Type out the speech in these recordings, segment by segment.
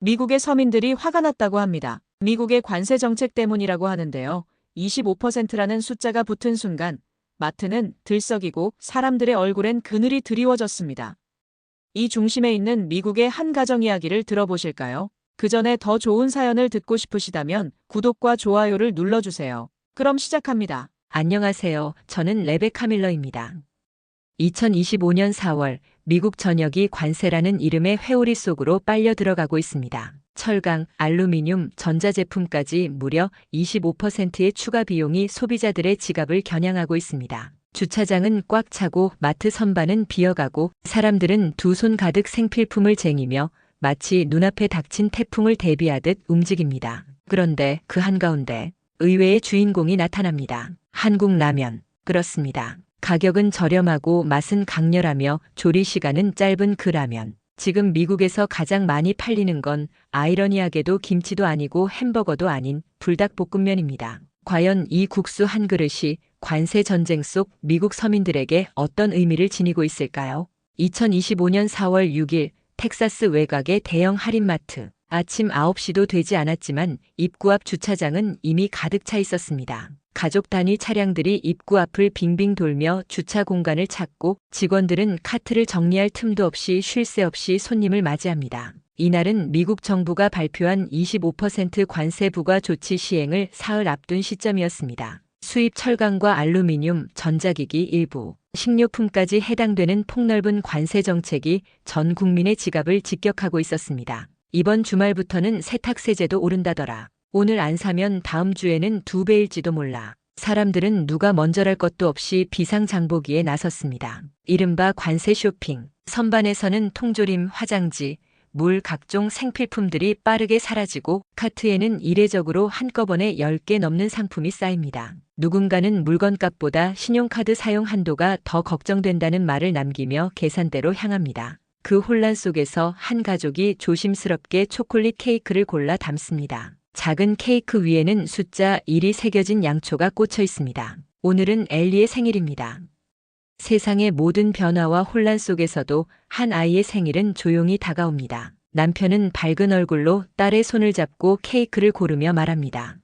미국의 서민들이 화가 났다고 합니다. 미국의 관세 정책 때문이라고 하는데요. 25%라는 숫자가 붙은 순간 마트는 들썩이고 사람들의 얼굴엔 그늘이 드리워졌습니다. 이 중심에 있는 미국의 한 가정 이야기를 들어보실까요? 그 전에 더 좋은 사연을 듣고 싶으시다면 구독과 좋아요를 눌러주세요. 그럼 시작합니다. 안녕하세요. 저는 레베카 밀러입니다. 2025년 4월 미국 전역이 관세라는 이름의 회오리 속으로 빨려 들어가고 있습니다. 철강, 알루미늄, 전자제품까지 무려 25%의 추가 비용이 소비자들의 지갑을 겨냥하고 있습니다. 주차장은 꽉 차고 마트 선반은 비어가고 사람들은 두 손 가득 생필품을 쟁이며 마치 눈앞에 닥친 태풍을 대비하듯 움직입니다. 그런데 그 한가운데 의외의 주인공이 나타납니다. 한국 라면. 그렇습니다. 가격은 저렴하고 맛은 강렬하며 조리 시간은 짧은 그 라면. 지금 미국에서 가장 많이 팔리는 건 아이러니하게도 김치도 아니고 햄버거도 아닌 불닭볶음면입니다. 과연 이 국수 한 그릇이 관세 전쟁 속 미국 서민들에게 어떤 의미를 지니고 있을까요? 2025년 4월 6일 텍사스 외곽의 대형 할인마트. 아침 9시도 되지 않았지만 입구 앞 주차장은 이미 가득 차 있었습니다. 가족 단위 차량들이 입구 앞을 빙빙 돌며 주차 공간을 찾고 직원들은 카트를 정리할 틈도 없이 쉴 새 없이 손님을 맞이합니다. 이날은 미국 정부가 발표한 25% 관세 부과 조치 시행을 사흘 앞둔 시점이었습니다. 수입 철강과 알루미늄, 전자기기 일부, 식료품까지 해당되는 폭넓은 관세 정책이 전 국민의 지갑을 직격하고 있었습니다. 이번 주말부터는 세탁세제도 오른다더라. 오늘 안 사면 다음 주에는 2배일지도 몰라. 사람들은 누가 먼저랄 것도 없이 비상장보기에 나섰습니다. 이른바 관세 쇼핑. 선반에서는 통조림, 화장지, 물 각종 생필품들이 빠르게 사라지고 카트에는 이례적으로 한꺼번에 10개 넘는 상품이 쌓입니다. 누군가는 물건값보다 신용카드 사용 한도가 더 걱정된다는 말을 남기며 계산대로 향합니다. 그 혼란 속에서 한 가족이 조심스럽게 초콜릿 케이크를 골라 담습니다. 작은 케이크 위에는 숫자 1이 새겨진 양초가 꽂혀 있습니다. 오늘은 엘리의 생일입니다. 세상의 모든 변화와 혼란 속에서도 한 아이의 생일은 조용히 다가옵니다. 남편은 밝은 얼굴로 딸의 손을 잡고 케이크를 고르며 말합니다.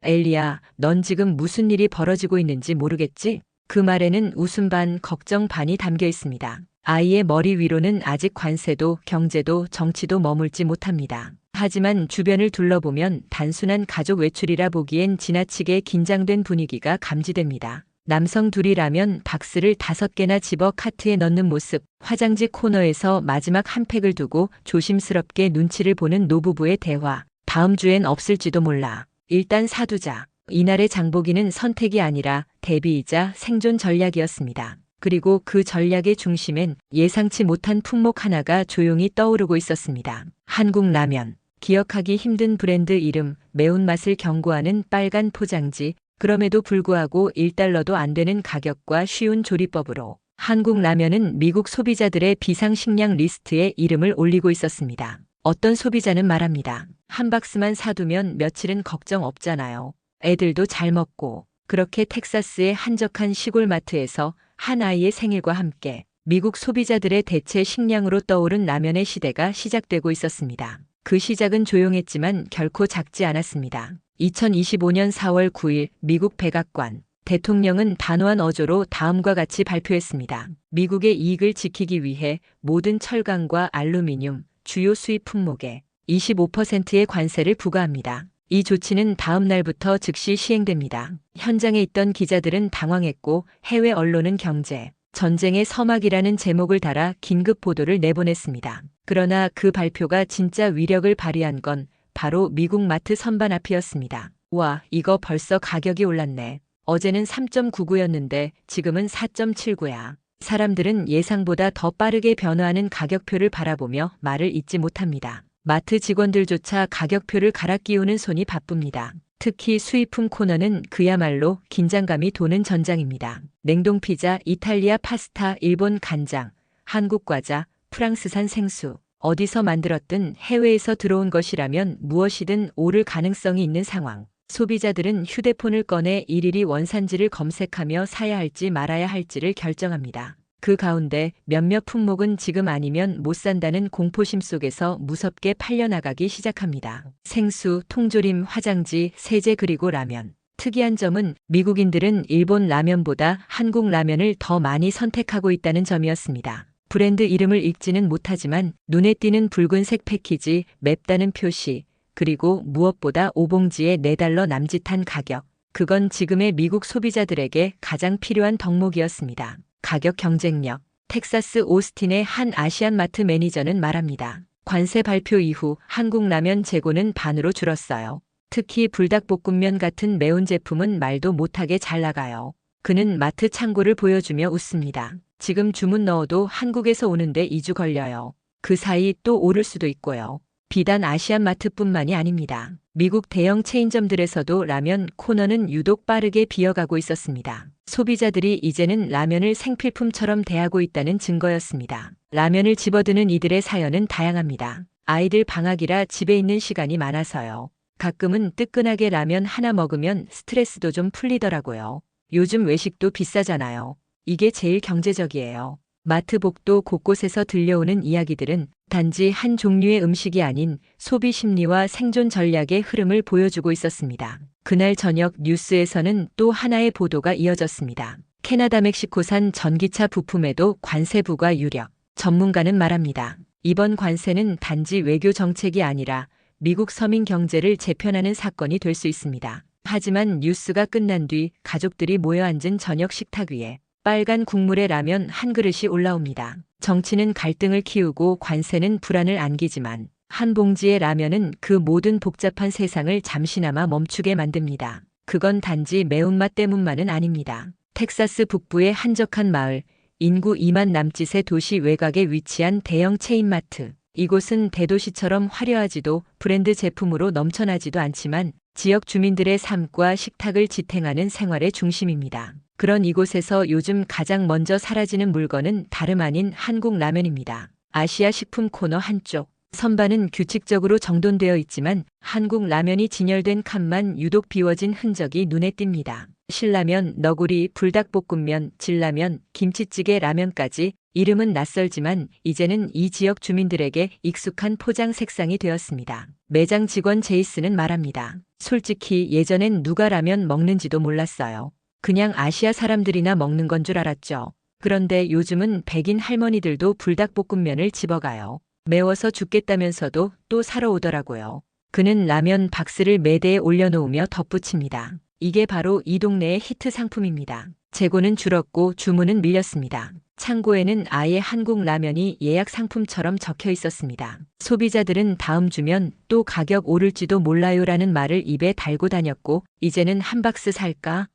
엘리야, 넌 지금 무슨 일이 벌어지고 있는지 모르겠지? 그 말에는 웃음 반, 걱정 반이 담겨 있습니다. 아이의 머리 위로는 아직 관세도, 경제도, 정치도 머물지 못합니다. 하지만 주변을 둘러보면 단순한 가족 외출이라 보기엔 지나치게 긴장된 분위기가 감지됩니다. 남성 둘이라면 박스를 5개나 집어 카트에 넣는 모습, 화장지 코너에서 마지막 한 팩을 두고 조심스럽게 눈치를 보는 노부부의 대화. 다음 주엔 없을지도 몰라. 일단 사두자. 이날의 장보기는 선택이 아니라 대비이자 생존 전략이었습니다. 그리고 그 전략의 중심엔 예상치 못한 품목 하나가 조용히 떠오르고 있었습니다. 한국 라면. 기억하기 힘든 브랜드 이름, 매운맛을 경고하는 빨간 포장지, 그럼에도 불구하고 1달러도 안 되는 가격과 쉬운 조리법으로 한국 라면은 미국 소비자들의 비상식량 리스트에 이름을 올리고 있었습니다. 어떤 소비자는 말합니다. 한 박스만 사두면 며칠은 걱정 없잖아요. 애들도 잘 먹고. 그렇게 텍사스의 한적한 시골 마트에서 한 아이의 생일과 함께 미국 소비자들의 대체 식량으로 떠오른 라면의 시대가 시작되고 있었습니다. 그 시작은 조용했지만 결코 작지 않았습니다. 2025년 4월 9일 미국 백악관. 대통령은 단호한 어조로 다음과 같이 발표했습니다. 미국의 이익을 지키기 위해 모든 철강과 알루미늄, 주요 수입 품목에 25%의 관세를 부과합니다. 이 조치는 다음 날부터 즉시 시행됩니다. 현장에 있던 기자들은 당황했고 해외 언론은 경제, 전쟁의 서막이라는 제목을 달아 긴급 보도를 내보냈습니다. 그러나 그 발표가 진짜 위력을 발휘한 건 바로 미국 마트 선반 앞이었습니다. 와, 이거 벌써 가격이 올랐네. 어제는 3.99였는데 지금은 4.79야. 사람들은 예상보다 더 빠르게 변화하는 가격표를 바라보며 말을 잇지 못합니다. 마트 직원들조차 가격표를 갈아 끼우는 손이 바쁩니다. 특히 수입품 코너는 그야말로 긴장감이 도는 전장입니다. 냉동 피자, 이탈리아 파스타, 일본 간장, 한국 과자, 프랑스산 생수. 어디서 만들었든 해외에서 들어온 것이라면 무엇이든 오를 가능성이 있는 상황. 소비자들은 휴대폰을 꺼내 일일이 원산지를 검색하며 사야 할지 말아야 할지를 결정합니다. 그 가운데 몇몇 품목은 지금 아니면 못 산다는 공포심 속에서 무섭게 팔려나가기 시작합니다. 생수, 통조림, 화장지, 세제 그리고 라면. 특이한 점은 미국인들은 일본 라면보다 한국 라면을 더 많이 선택하고 있다는 점이었습니다. 브랜드 이름을 읽지는 못하지만 눈에 띄는 붉은색 패키지, 맵다는 표시, 그리고 무엇보다 오봉지에 $4 남짓한 가격. 그건 지금의 미국 소비자들에게 가장 필요한 덕목이었습니다. 가격 경쟁력. 텍사스 오스틴의 한 아시안마트 매니저는 말합니다. 관세 발표 이후 한국 라면 재고는 반으로 줄었어요. 특히 불닭볶음면 같은 매운 제품은 말도 못하게 잘 나가요. 그는 마트 창고를 보여주며 웃습니다. 지금 주문 넣어도 한국에서 오는데 2주 걸려요. 그 사이 또 오를 수도 있고요. 비단 아시안마트뿐만이 아닙니다. 미국 대형 체인점들에서도 라면 코너는 유독 빠르게 비어가고 있었습니다. 소비자들이 이제는 라면을 생필품처럼 대하고 있다는 증거였습니다. 라면을 집어드는 이들의 사연은 다양합니다. 아이들 방학이라 집에 있는 시간이 많아서요. 가끔은 뜨끈하게 라면 하나 먹으면 스트레스도 좀 풀리더라고요. 요즘 외식도 비싸잖아요. 이게 제일 경제적이에요. 마트 복도 곳곳에서 들려오는 이야기들은 단지 한 종류의 음식이 아닌 소비 심리와 생존 전략의 흐름을 보여주고 있었습니다. 그날 저녁 뉴스에서는 또 하나의 보도가 이어졌습니다. 캐나다 멕시코산 전기차 부품에도 관세 부과 유력. 전문가는 말합니다. 이번 관세는 단지 외교 정책이 아니라 미국 서민 경제를 재편하는 사건이 될 수 있습니다. 하지만 뉴스가 끝난 뒤 가족들이 모여 앉은 저녁 식탁 위에 빨간 국물에 라면 한 그릇이 올라옵니다. 정치는 갈등을 키우고 관세는 불안을 안기지만 한 봉지의 라면은 그 모든 복잡한 세상을 잠시나마 멈추게 만듭니다. 그건 단지 매운맛 때문만은 아닙니다. 텍사스 북부의 한적한 마을, 인구 2만 남짓의 도시 외곽에 위치한 대형 체인마트. 이곳은 대도시처럼 화려하지도 브랜드 제품으로 넘쳐나지도 않지만 지역 주민들의 삶과 식탁을 지탱하는 생활의 중심입니다. 그런 이곳에서 요즘 가장 먼저 사라지는 물건은 다름 아닌 한국 라면입니다. 아시아 식품 코너 한쪽. 선반은 규칙적으로 정돈되어 있지만 한국 라면이 진열된 칸만 유독 비워진 흔적이 눈에 띕니다. 신라면, 너구리, 불닭볶음면, 진라면, 김치찌개 라면까지 이름은 낯설지만 이제는 이 지역 주민들에게 익숙한 포장 색상이 되었습니다. 매장 직원 제이스는 말합니다. 솔직히 예전엔 누가 라면 먹는지도 몰랐어요. 그냥 아시아 사람들이나 먹는 건 줄 알았죠. 그런데 요즘은 백인 할머니들도 불닭볶음면을 집어가요. 매워서 죽겠다면서도 또 사러 오더라고요. 그는 라면 박스를 매대에 올려놓으며 덧붙입니다. 이게 바로 이 동네의 히트 상품입니다. 재고는 줄었고 주문은 밀렸습니다. 창고에는 아예 한국 라면이 예약 상품처럼 적혀 있었습니다. 소비자들은 다음 주면 또 가격 오를지도 몰라요라는 말을 입에 달고 다녔고 이제는 한 박스 살까?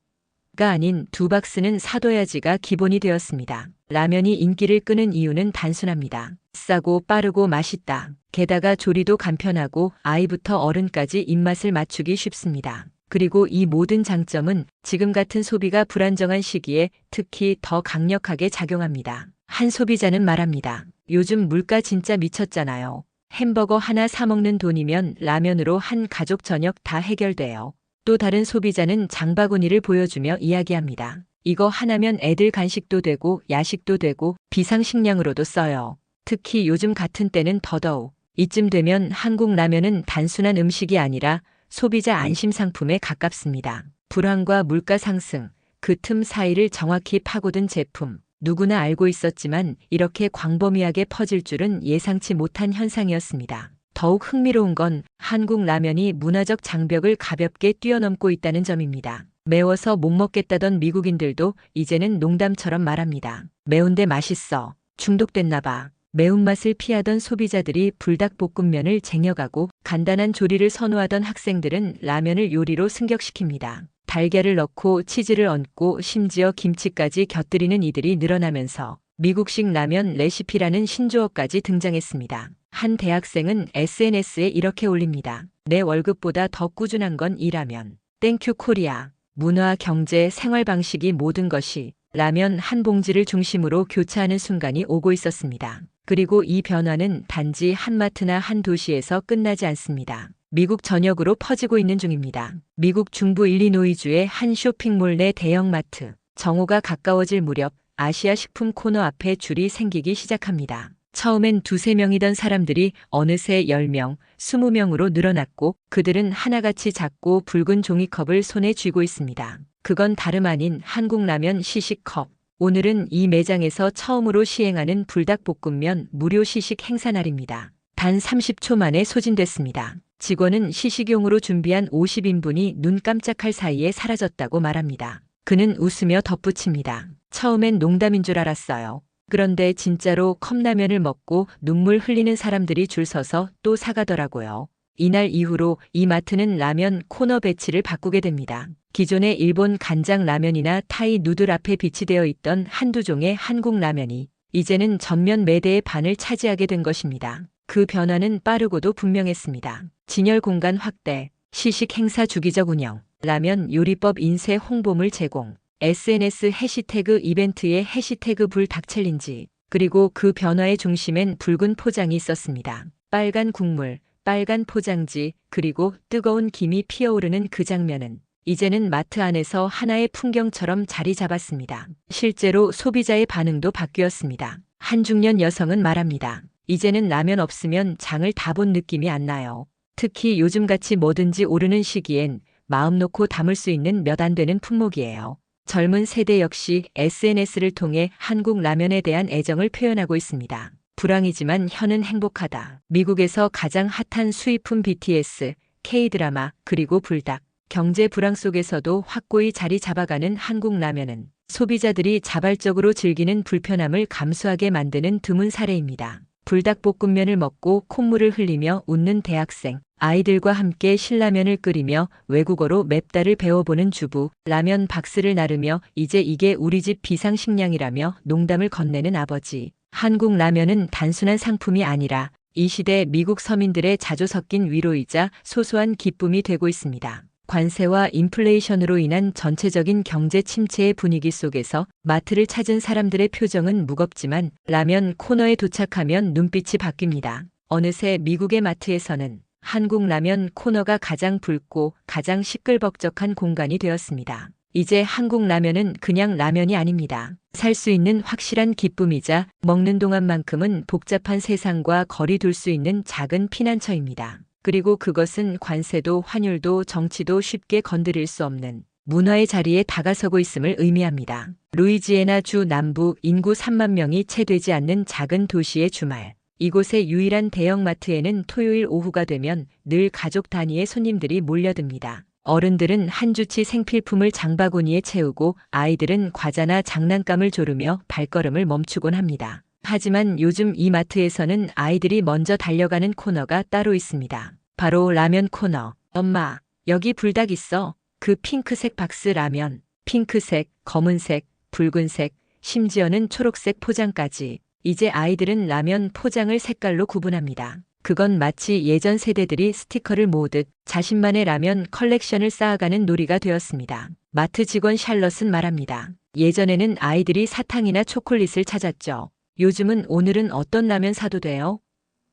가 아닌 2박스는 사둬야지가 기본이 되었습니다. 라면이 인기를 끄는 이유는 단순합니다. 싸고 빠르고 맛있다. 게다가 조리도 간편하고 아이부터 어른까지 입맛을 맞추기 쉽습니다. 그리고 이 모든 장점은 지금 같은 소비가 불안정한 시기에 특히 더 강력하게 작용합니다. 한 소비자는 말합니다. 요즘 물가 진짜 미쳤잖아요. 햄버거 하나 사 먹는 돈이면 라면으로 한 가족 저녁 다 해결돼요. 또 다른 소비자는 장바구니를 보여주며 이야기합니다. 이거 하나면 애들 간식도 되고 야식도 되고 비상식량으로도 써요. 특히 요즘 같은 때는 더더욱. 이쯤 되면 한국 라면은 단순한 음식이 아니라 소비자 안심 상품에 가깝습니다. 불황과 물가 상승, 그 틈 사이를 정확히 파고든 제품. 누구나 알고 있었지만 이렇게 광범위하게 퍼질 줄은 예상치 못한 현상이었습니다. 더욱 흥미로운 건 한국 라면이 문화적 장벽을 가볍게 뛰어넘고 있다는 점입니다. 매워서 못 먹겠다던 미국인들도 이제는 농담처럼 말합니다. 매운데 맛있어. 중독됐나 봐. 매운맛을 피하던 소비자들이 불닭볶음면을 쟁여가고 간단한 조리를 선호하던 학생들은 라면을 요리로 승격시킵니다. 달걀을 넣고 치즈를 얹고 심지어 김치까지 곁들이는 이들이 늘어나면서 미국식 라면 레시피라는 신조어까지 등장했습니다. 한 대학생은 SNS에 이렇게 올립니다. 내 월급보다 더 꾸준한 건 이 라면. 땡큐 코리아. 문화, 경제, 생활 방식이 모든 것이 라면 한 봉지를 중심으로 교차하는 순간이 오고 있었습니다. 그리고 이 변화는 단지 한 마트나 한 도시에서 끝나지 않습니다. 미국 전역으로 퍼지고 있는 중입니다. 미국 중부 일리노이주의 한 쇼핑몰 내 대형마트. 정오가 가까워질 무렵 아시아 식품 코너 앞에 줄이 생기기 시작합니다. 처음엔 2~3명이던 사람들이 어느새 10명, 20명으로 늘어났고 그들은 하나같이 작고 붉은 종이컵을 손에 쥐고 있습니다. 그건 다름 아닌 한국라면 시식컵. 오늘은 이 매장에서 처음으로 시행하는 불닭볶음면 무료 시식 행사날입니다. 단 30초 만에 소진됐습니다. 직원은 시식용으로 준비한 50인분이 눈 깜짝할 사이에 사라졌다고 말합니다. 그는 웃으며 덧붙입니다. 처음엔 농담인 줄 알았어요. 그런데 진짜로 컵라면을 먹고 눈물 흘리는 사람들이 줄 서서 또 사가더라고요. 이날 이후로 이 마트는 라면 코너 배치를 바꾸게 됩니다. 기존의 일본 간장 라면이나 타이 누들 앞에 비치되어 있던 한두 종의 한국 라면이 이제는 전면 매대의 반을 차지하게 된 것입니다. 그 변화는 빠르고도 분명했습니다. 진열 공간 확대, 시식 행사 주기적 운영, 라면 요리법 인쇄 홍보물 제공, SNS 해시태그 이벤트의 해시태그 불닭 챌린지, 그리고 그 변화의 중심엔 붉은 포장이 있었습니다. 빨간 국물, 빨간 포장지, 그리고 뜨거운 김이 피어오르는 그 장면은 이제는 마트 안에서 하나의 풍경처럼 자리 잡았습니다. 실제로 소비자의 반응도 바뀌었습니다. 한 중년 여성은 말합니다. 이제는 라면 없으면 장을 다 본 느낌이 안 나요. 특히 요즘같이 뭐든지 오르는 시기엔 마음 놓고 담을 수 있는 몇 안 되는 품목이에요. 젊은 세대 역시 SNS를 통해 한국 라면에 대한 애정을 표현하고 있습니다. 불황이지만 혀는 행복하다. 미국에서 가장 핫한 수입품 BTS, K-드라마, 그리고 불닭. 경제 불황 속에서도 확고히 자리 잡아가는 한국 라면은 소비자들이 자발적으로 즐기는 불편함을 감수하게 만드는 드문 사례입니다. 불닭볶음면을 먹고 콧물을 흘리며 웃는 대학생, 아이들과 함께 신라면을 끓이며 외국어로 맵다를 배워보는 주부, 라면 박스를 나르며 이제 이게 우리 집 비상식량이라며 농담을 건네는 아버지. 한국 라면은 단순한 상품이 아니라 이 시대 미국 서민들의 자주 섞인 위로이자 소소한 기쁨이 되고 있습니다. 관세와 인플레이션으로 인한 전체적인 경제 침체의 분위기 속에서 마트를 찾은 사람들의 표정은 무겁지만 라면 코너에 도착하면 눈빛이 바뀝니다. 어느새 미국의 마트에서는 한국 라면 코너가 가장 붉고 가장 시끌벅적한 공간이 되었습니다. 이제 한국 라면은 그냥 라면이 아닙니다. 살 수 있는 확실한 기쁨이자 먹는 동안만큼은 복잡한 세상과 거리 둘 수 있는 작은 피난처입니다. 그리고 그것은 관세도 환율도 정치도 쉽게 건드릴 수 없는 문화의 자리에 다가서고 있음을 의미합니다. 루이지애나주 남부 인구 3만 명이 채 되지 않는 작은 도시의 주말. 이곳의 유일한 대형마트에는 토요일 오후가 되면 늘 가족 단위의 손님들이 몰려듭니다. 어른들은 한 주치 생필품을 장바구니에 채우고 아이들은 과자나 장난감을 조르며 발걸음을 멈추곤 합니다. 하지만 요즘 이 마트에서는 아이들이 먼저 달려가는 코너가 따로 있습니다. 바로 라면 코너. 엄마, 여기 불닭 있어. 그 핑크색 박스 라면. 핑크색, 검은색, 붉은색, 심지어는 초록색 포장까지. 이제 아이들은 라면 포장을 색깔로 구분합니다. 그건 마치 예전 세대들이 스티커를 모으듯 자신만의 라면 컬렉션을 쌓아가는 놀이가 되었습니다. 마트 직원 샬럿은 말합니다. 예전에는 아이들이 사탕이나 초콜릿을 찾았죠. 요즘은 오늘은 어떤 라면 사도 돼요?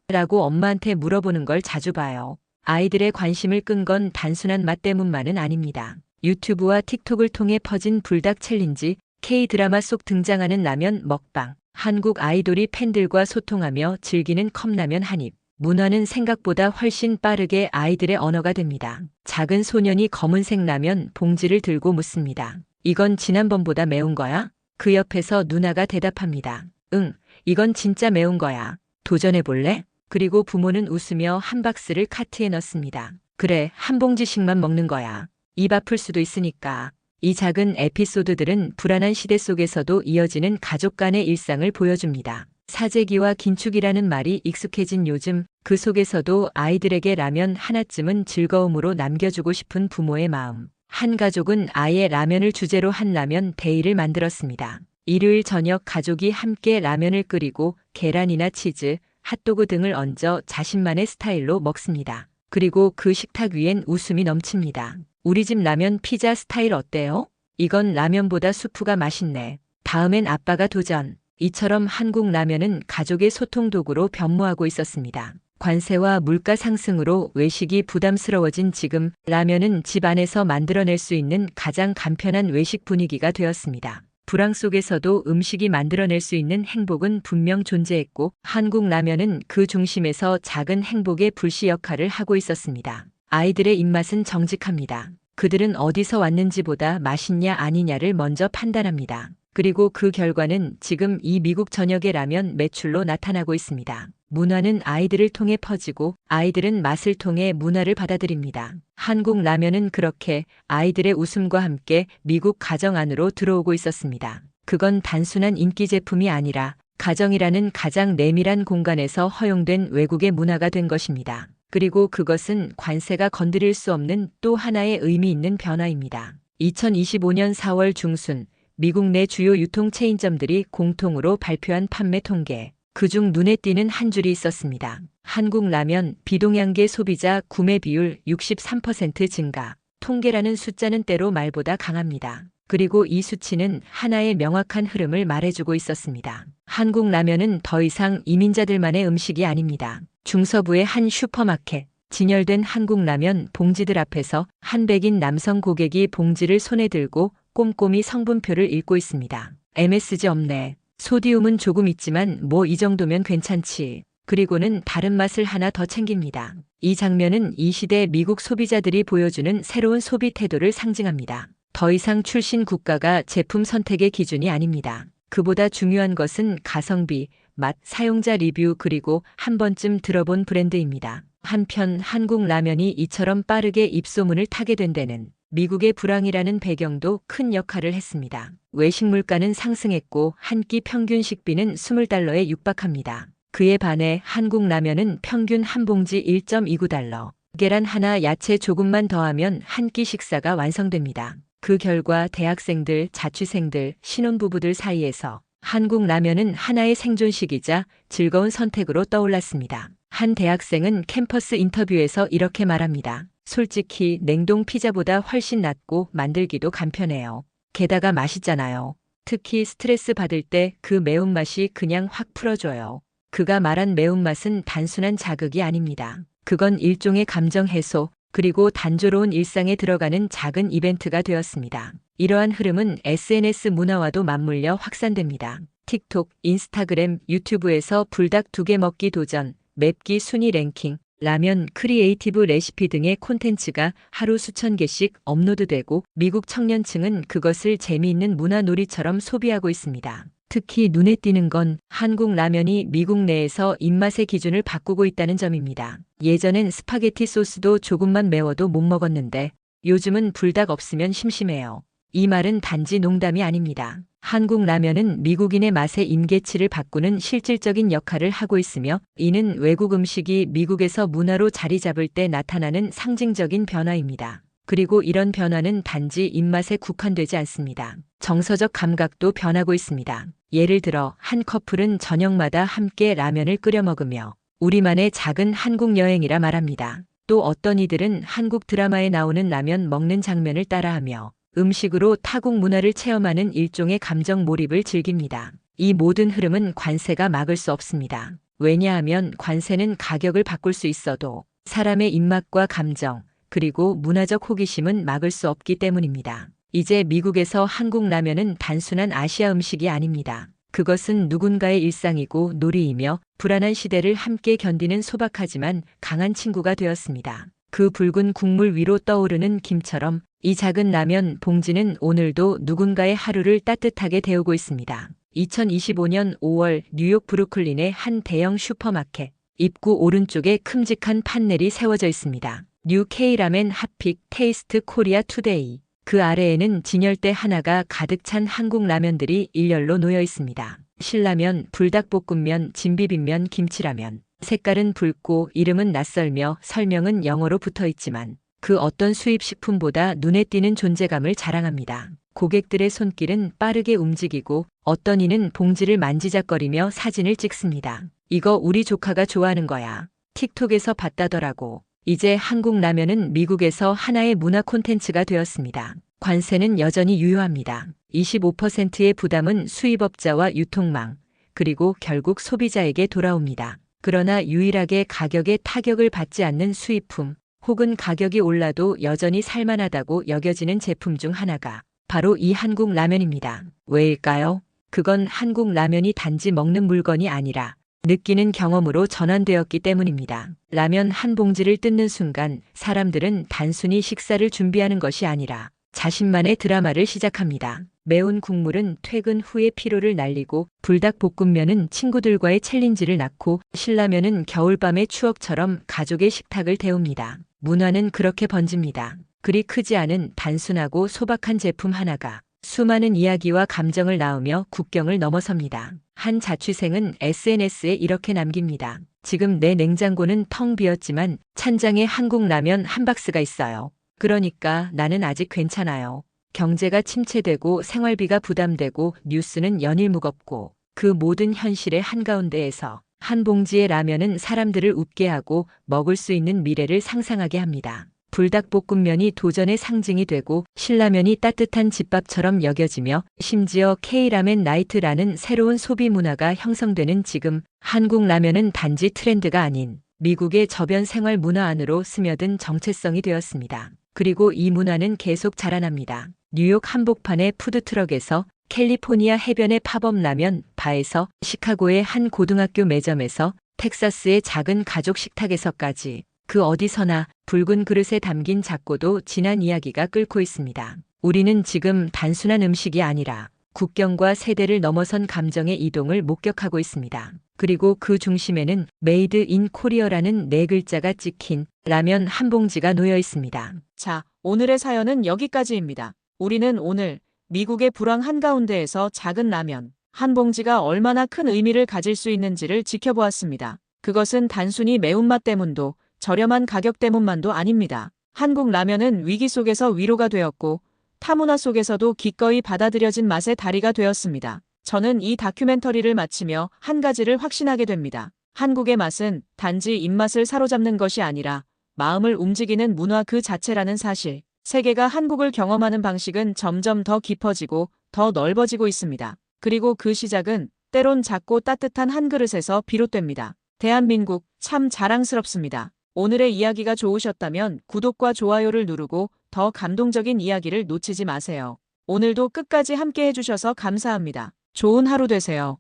라고 엄마한테 물어보는 걸 자주 봐요. 아이들의 관심을 끈 건 단순한 맛 때문만은 아닙니다. 유튜브와 틱톡을 통해 퍼진 불닭 챌린지, K-드라마 속 등장하는 라면 먹방, 한국 아이돌이 팬들과 소통하며 즐기는 컵라면 한 입. 문화는 생각보다 훨씬 빠르게 아이들의 언어가 됩니다. 작은 소년이 검은색 라면 봉지를 들고 묻습니다. 이건 지난번보다 매운 거야? 그 옆에서 누나가 대답합니다. 응, 이건 진짜 매운 거야. 도전해 볼래? 그리고 부모는 웃으며 한 박스를 카트에 넣습니다. 그래, 한 봉지씩만 먹는 거야. 입 아플 수도 있으니까. 이 작은 에피소드들은 불안한 시대 속에서도 이어지는 가족 간의 일상을 보여줍니다. 사재기와 긴축이라는 말이 익숙해진 요즘, 그 속에서도 아이들에게 라면 하나쯤은 즐거움으로 남겨주고 싶은 부모의 마음. 한 가족은 아예 라면을 주제로 한 라면 데이를 만들었습니다. 일요일 저녁 가족이 함께 라면을 끓이고 계란이나 치즈, 핫도그 등을 얹어 자신만의 스타일로 먹습니다. 그리고 그 식탁 위엔 웃음이 넘칩니다. 우리 집 라면 피자 스타일 어때요? 이건 라면보다 수프가 맛있네. 다음엔 아빠가 도전. 이처럼 한국 라면은 가족의 소통 도구로 변모하고 있었습니다. 관세와 물가 상승으로 외식이 부담스러워진 지금 라면은 집 안에서 만들어낼 수 있는 가장 간편한 외식 분위기가 되었습니다. 불황 속에서도 음식이 만들어낼 수 있는 행복은 분명 존재했고 한국 라면은 그 중심에서 작은 행복의 불씨 역할을 하고 있었습니다. 아이들의 입맛은 정직합니다. 그들은 어디서 왔는지보다 맛있냐 아니냐를 먼저 판단합니다. 그리고 그 결과는 지금 이 미국 전역의 라면 매출로 나타나고 있습니다. 문화는 아이들을 통해 퍼지고 아이들은 맛을 통해 문화를 받아들입니다. 한국 라면은 그렇게 아이들의 웃음과 함께 미국 가정 안으로 들어오고 있었습니다. 그건 단순한 인기 제품이 아니라 가정이라는 가장 내밀한 공간에서 허용된 외국의 문화가 된 것입니다. 그리고 그것은 관세가 건드릴 수 없는 또 하나의 의미 있는 변화입니다. 2025년 4월 중순 미국 내 주요 유통 체인점들이 공통으로 발표한 판매 통계. 그중 눈에 띄는 한 줄이 있었습니다. 한국 라면 비동양계 소비자 구매 비율 63% 증가. 통계라는 숫자는 때로 말보다 강합니다. 그리고 이 수치는 하나의 명확한 흐름을 말해주고 있었습니다. 한국 라면은 더 이상 이민자들만의 음식이 아닙니다. 중서부의 한 슈퍼마켓. 진열된 한국 라면 봉지들 앞에서 한 백인 남성 고객이 봉지를 손에 들고 꼼꼼히 성분표를 읽고 있습니다. MSG 없네. 소디움은 조금 있지만 뭐 이 정도면 괜찮지. 그리고는 다른 맛을 하나 더 챙깁니다. 이 장면은 이 시대 미국 소비자들이 보여주는 새로운 소비 태도를 상징합니다. 더 이상 출신 국가가 제품 선택의 기준이 아닙니다. 그보다 중요한 것은 가성비, 맛, 사용자 리뷰 그리고 한 번쯤 들어본 브랜드입니다. 한편 한국 라면이 이처럼 빠르게 입소문을 타게 된 데는 미국의 불황이라는 배경도 큰 역할을 했습니다. 외식 물가는 상승했고 한 끼 평균 식비는 20달러에 육박합니다. 그에 반해 한국 라면은 평균 한 봉지 1.29달러. 계란 하나 야채 조금만 더하면 한 끼 식사가 완성됩니다. 그 결과 대학생들, 자취생들, 신혼부부들 사이에서 한국 라면은 하나의 생존식이자 즐거운 선택으로 떠올랐습니다. 한 대학생은 캠퍼스 인터뷰에서 이렇게 말합니다. 솔직히 냉동 피자보다 훨씬 낫고 만들기도 간편해요. 게다가 맛있잖아요. 특히 스트레스 받을 때 그 매운맛이 그냥 확 풀어줘요. 그가 말한 매운맛은 단순한 자극이 아닙니다. 그건 일종의 감정 해소, 그리고 단조로운 일상에 들어가는 작은 이벤트가 되었습니다. 이러한 흐름은 SNS 문화와도 맞물려 확산됩니다. 틱톡, 인스타그램, 유튜브에서 불닭 2개 먹기 도전, 맵기 순위 랭킹, 라면 크리에이티브 레시피 등의 콘텐츠가 하루 수천 개씩 업로드되고 미국 청년층은 그것을 재미있는 문화놀이처럼 소비하고 있습니다. 특히 눈에 띄는 건 한국 라면이 미국 내에서 입맛의 기준을 바꾸고 있다는 점입니다. 예전엔 스파게티 소스도 조금만 매워도 못 먹었는데 요즘은 불닭 없으면 심심해요. 이 말은 단지 농담이 아닙니다. 한국 라면은 미국인의 맛의 임계치를 바꾸는 실질적인 역할을 하고 있으며 이는 외국 음식이 미국에서 문화로 자리 잡을 때 나타나는 상징적인 변화입니다. 그리고 이런 변화는 단지 입맛에 국한되지 않습니다. 정서적 감각도 변하고 있습니다. 예를 들어 한 커플은 저녁마다 함께 라면을 끓여 먹으며 우리만의 작은 한국 여행이라 말합니다. 또 어떤 이들은 한국 드라마에 나오는 라면 먹는 장면을 따라하며 음식으로 타국 문화를 체험하는 일종의 감정 몰입을 즐깁니다. 이 모든 흐름은 관세가 막을 수 없습니다. 왜냐하면 관세는 가격을 바꿀 수 있어도 사람의 입맛과 감정, 그리고 문화적 호기심은 막을 수 없기 때문입니다. 이제 미국에서 한국 라면은 단순한 아시아 음식이 아닙니다. 그것은 누군가의 일상이고 놀이이며 불안한 시대를 함께 견디는 소박하지만 강한 친구가 되었습니다. 그 붉은 국물 위로 떠오르는 김처럼 이 작은 라면 봉지는 오늘도 누군가의 하루를 따뜻하게 데우고 있습니다. 2025년 5월 뉴욕 브루클린의 한 대형 슈퍼마켓 입구 오른쪽에 큼직한 판넬이 세워져 있습니다. 뉴 K라멘 핫픽 테이스트 코리아 투데이. 그 아래에는 진열대 하나가 가득 찬 한국 라면들이 일렬로 놓여 있습니다. 신라면, 불닭볶음면, 진비빔면, 김치라면. 색깔은 붉고 이름은 낯설며 설명은 영어로 붙어 있지만 그 어떤 수입 식품보다 눈에 띄는 존재감을 자랑합니다. 고객들의 손길은 빠르게 움직이고 어떤 이는 봉지를 만지작거리며 사진을 찍습니다. 이거 우리 조카가 좋아하는 거야. 틱톡에서 봤다더라고. 이제 한국 라면은 미국에서 하나의 문화 콘텐츠가 되었습니다. 관세는 여전히 유효합니다. 25%의 부담은 수입업자와 유통망, 그리고 결국 소비자에게 돌아옵니다. 그러나 유일하게 가격에 타격을 받지 않는 수입품, 혹은 가격이 올라도 여전히 살만하다고 여겨지는 제품 중 하나가 바로 이 한국 라면입니다. 왜일까요? 그건 한국 라면이 단지 먹는 물건이 아니라 느끼는 경험으로 전환되었기 때문입니다. 라면 한 봉지를 뜯는 순간 사람들은 단순히 식사를 준비하는 것이 아니라 자신만의 드라마를 시작합니다. 매운 국물은 퇴근 후의 피로를 날리고, 불닭볶음면은 친구들과의 챌린지를 낳고, 신라면은 겨울밤의 추억처럼 가족의 식탁을 데웁니다. 문화는 그렇게 번집니다. 그리 크지 않은 단순하고 소박한 제품 하나가 수많은 이야기와 감정을 낳으며 국경을 넘어섭니다. 한 자취생은 SNS에 이렇게 남깁니다. 지금 내 냉장고는 텅 비었지만 찬장에 한국 라면 한 박스가 있어요. 그러니까 나는 아직 괜찮아요. 경제가 침체되고 생활비가 부담되고 뉴스는 연일 무겁고, 그 모든 현실의 한가운데에서 한 봉지의 라면은 사람들을 웃게 하고 먹을 수 있는 미래를 상상하게 합니다. 불닭볶음면이 도전의 상징이 되고, 신라면이 따뜻한 집밥처럼 여겨지며, 심지어 K라멘 나이트라는 새로운 소비 문화가 형성되는 지금, 한국 라면은 단지 트렌드가 아닌 미국의 저변 생활 문화 안으로 스며든 정체성이 되었습니다. 그리고 이 문화는 계속 자라납니다. 뉴욕 한복판의 푸드트럭에서, 캘리포니아 해변의 팝업 라면 바에서, 시카고의 한 고등학교 매점에서, 텍사스의 작은 가족 식탁에서까지 그 어디서나 붉은 그릇에 담긴 작고도 진한 이야기가 끓고 있습니다. 우리는 지금 단순한 음식이 아니라 국경과 세대를 넘어선 감정의 이동을 목격하고 있습니다. 그리고 그 중심에는 메이드 인 코리어라는 네 글자가 찍힌 라면 한 봉지가 놓여 있습니다. 자, 오늘의 사연은 여기까지입니다. 우리는 오늘 미국의 불황 한가운데에서 작은 라면 한 봉지가 얼마나 큰 의미를 가질 수 있는지를 지켜보았습니다. 그것은 단순히 매운맛 때문도 저렴한 가격 때문만도 아닙니다. 한국 라면은 위기 속에서 위로가 되었고, 타문화 속에서도 기꺼이 받아들여진 맛의 다리가 되었습니다. 저는 이 다큐멘터리를 마치며 한 가지를 확신하게 됩니다. 한국의 맛은 단지 입맛을 사로잡는 것이 아니라 마음을 움직이는 문화 그 자체라는 사실. 세계가 한국을 경험하는 방식은 점점 더 깊어지고 더 넓어지고 있습니다. 그리고 그 시작은 때론 작고 따뜻한 한 그릇에서 비롯됩니다. 대한민국 참 자랑스럽습니다. 오늘의 이야기가 좋으셨다면 구독과 좋아요를 누르고 더 감동적인 이야기를 놓치지 마세요. 오늘도 끝까지 함께 해주셔서 감사합니다. 좋은 하루 되세요.